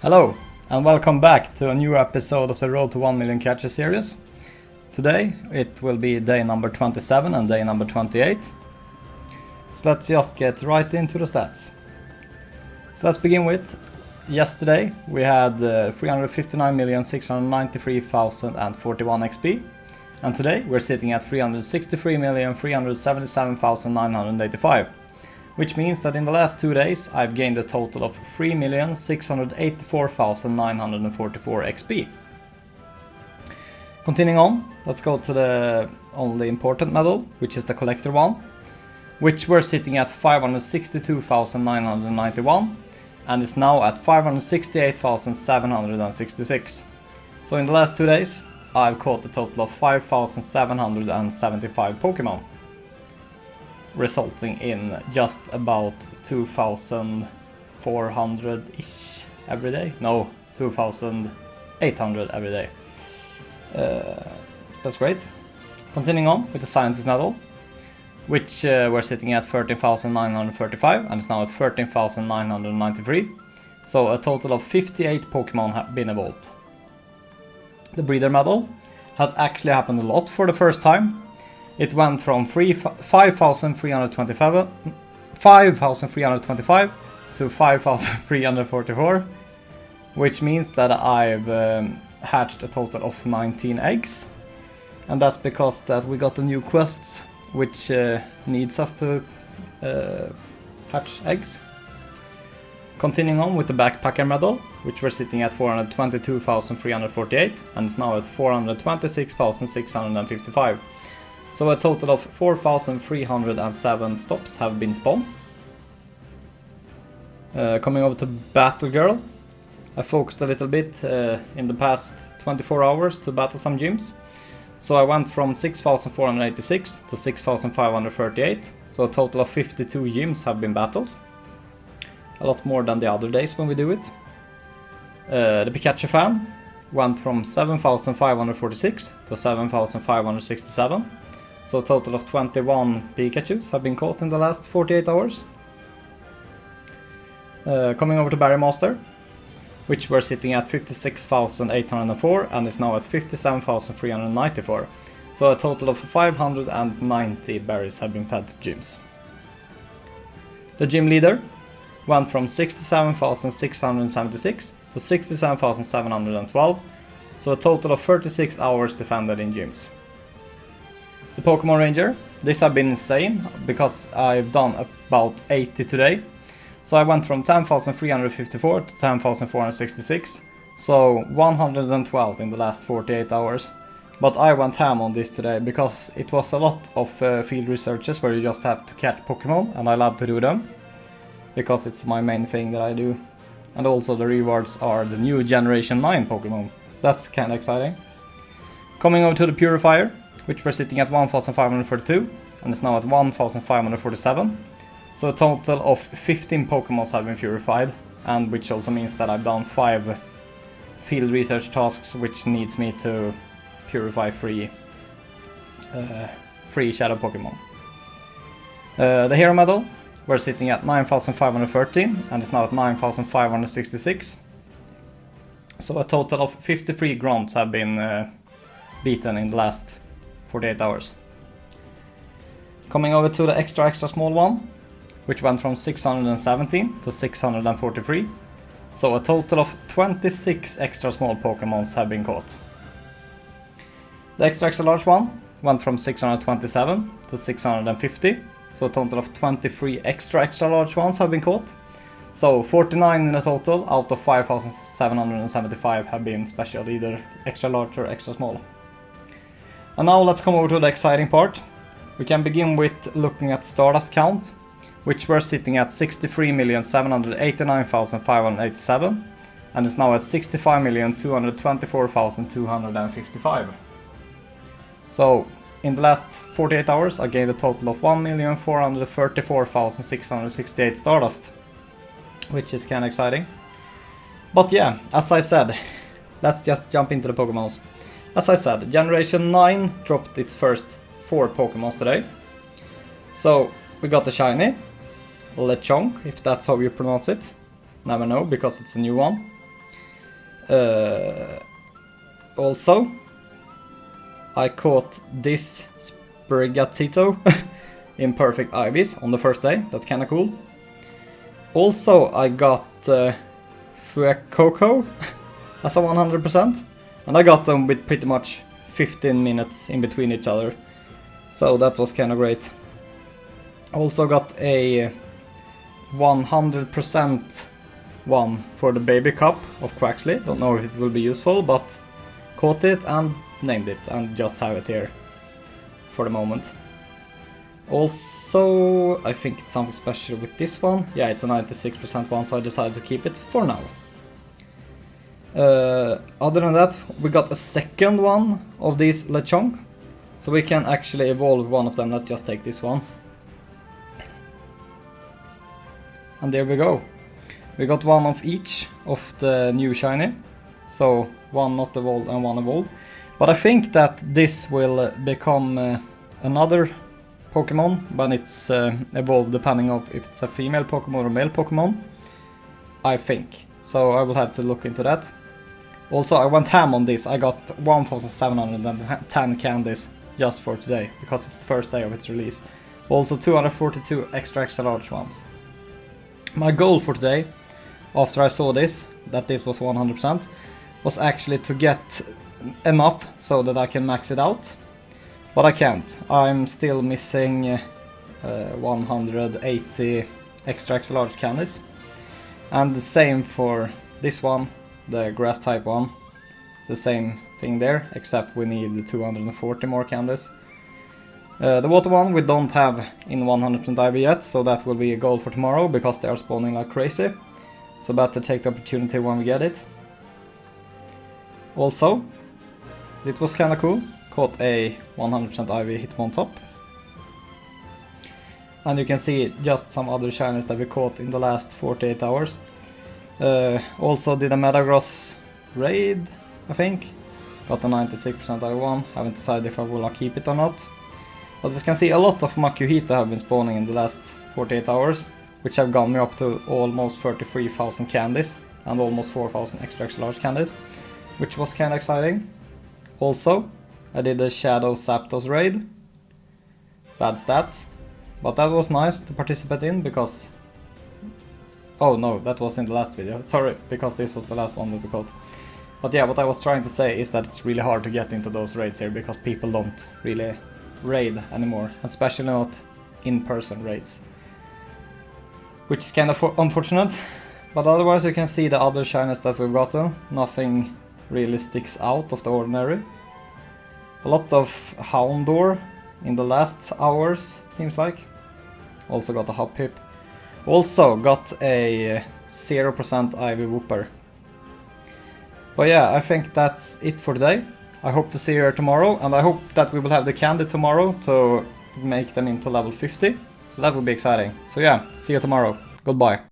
Hello, and welcome back to a new episode of the Road to 1 Million Catcher series. Today it will be day number 27 and day number 28. So let's just get right into the stats. So let's begin with yesterday we had 359,693,041 XP, and today we're sitting at 363,377,985. Which means that in the last 2 days I've gained a total of 3,684,944 XP. Continuing on, let's go to the only important medal, which is the collector one, which we're sitting at 562,991 and is now at 568,766. So in the last 2 days I've caught a total of 5,775 Pokémon, resulting in just about 2,400-ish every day. No, 2,800 every day. So that's great. Continuing on with the scientist medal, which we're sitting at 13,935 and is now at 13,993. So a total of 58 Pokemon have been evolved. The breeder medal has actually happened a lot for the first time. It went from 5,325 to 5,344, which means that I've hatched a total of 19 eggs. And that's because that we got a new quest which needs us to hatch eggs. Continuing on with the backpacker medal, which we're sitting at 422,348 and is now at 426,655. So a total of 4,307 stops have been spawned. Coming over to Battle Girl, I focused a little bit in the past 24 hours to battle some gyms. So I went from 6,486 to 6,538, so a total of 52 gyms have been battled. A lot more than the other days when we do it. The Pikachu fan went from 7,546 to 7,567. So a total of 21 Pikachus have been caught in the last 48 hours. Coming over to Berry Master, which we're sitting at 56,804 and is now at 57,394. So a total of 590 berries have been fed to gyms. The gym leader went from 67,676 to 67,712. So a total of 36 hours defended in gyms. The Pokémon Ranger, these have been insane because I've done about 80 today. So I went from 10,354 to 10,466, so 112 in the last 48 hours. But I went ham on this today because it was a lot of field researches where you just have to catch Pokémon, and I love to do them because it's my main thing that I do. And also the rewards are the new Generation 9 Pokémon, so that's kind of exciting. Coming over to the Purifier, which we're sitting at 1,542 and is now at 1,547. So a total of 15 Pokémon have been purified, and which also means that I've done 5 field research tasks which needs me to purify 3 Shadow Pokémon. The Hero Medal, we're sitting at 9,513 and is now at 9,566. So a total of 53 Grunts have been beaten in the last 48 hours. Coming over to the extra small one, which went from 617 to 643. So a total of 26 extra small Pokémons have been caught. The extra large one went from 627 to 650. So a total of 23 extra large ones have been caught. So 49 in a total out of 5,775 have been special, either extra large or extra small. And now let's come over to the exciting part. We can begin with looking at Stardust count, which we're sitting at 63,789,587 and is now at 65,224,255. So in the last 48 hours I gained a total of 1,434,668 Stardust, which is kind of exciting. But yeah, as I said, let's just jump into the Pokémons. As I said, Generation 9 dropped its first 4 Pokémons today. So we got the Shiny Lechonk, if that's how you pronounce it. Never know, because it's a new one. Also, I caught this Sprigatito in perfect IVs on the first day. That's kind of cool. Also, I got Fuecoco as a 100%, and I got them with pretty much 15 minutes in between each other. So that was kind of great. Also got a 100% one for the baby cup of Quaxley. Don't know if it will be useful, but caught it and named it and just have it here for the moment. Also, I think it's something special with this one. Yeah, it's a 96% one, so I decided to keep it for now. Other than that, we got a second one of these Lechonk, so we can actually evolve one of them. Let's just take this one. And there we go. We got one of each of the new shiny. So one not evolved and one evolved. But I think that this will become another Pokemon when it's evolved, depending on if it's a female Pokemon or male Pokemon. I think. So I will have to look into that. Also, I went ham on this. I got 1,710 candies just for today, because it's the first day of its release. Also 242 extra large ones. My goal for today, after I saw this, that this was 100%, was actually to get enough so that I can max it out. But I can't. I'm still missing 180 extra large candies. And the same for this one, the grass type one. It's the same thing there, except we need 240 more candies. The water one we don't have in 100% IV yet, so that will be a goal for tomorrow, because they are spawning like crazy. So better take the opportunity when we get it. Also, it was kinda cool. Caught a 100% IV Hitmontop. And you can see just some other shinies that we caught in the last 48 hours. Also did a Metagross raid, I think. Got a 96% IV one. Haven't decided if I will keep it or not. But as you can see, a lot of Makuhita have been spawning in the last 48 hours, which have gone me up to almost 33,000 candies and almost 4,000 extra large candies, which was kinda exciting. Also, I did a Shadow Zapdos raid. Bad stats, but that was nice to participate in, because... Oh no, that was in the last video, sorry, because this was the last one that we caught. But yeah, what I was trying to say is that it's really hard to get into those raids here, because people don't really raid anymore, especially not in-person raids. Which is kind of unfortunate, but otherwise you can see the other shinies that we've gotten. Nothing really sticks out of the ordinary. A lot of Houndour in the last hours, it seems like. Also got a Hoppip. Also got a 0% Ivy Whooper. But yeah, I think that's it for today. I hope to see you here tomorrow, and I hope that we will have the candy tomorrow to make them into level 50. So that will be exciting. So yeah, see you tomorrow. Goodbye.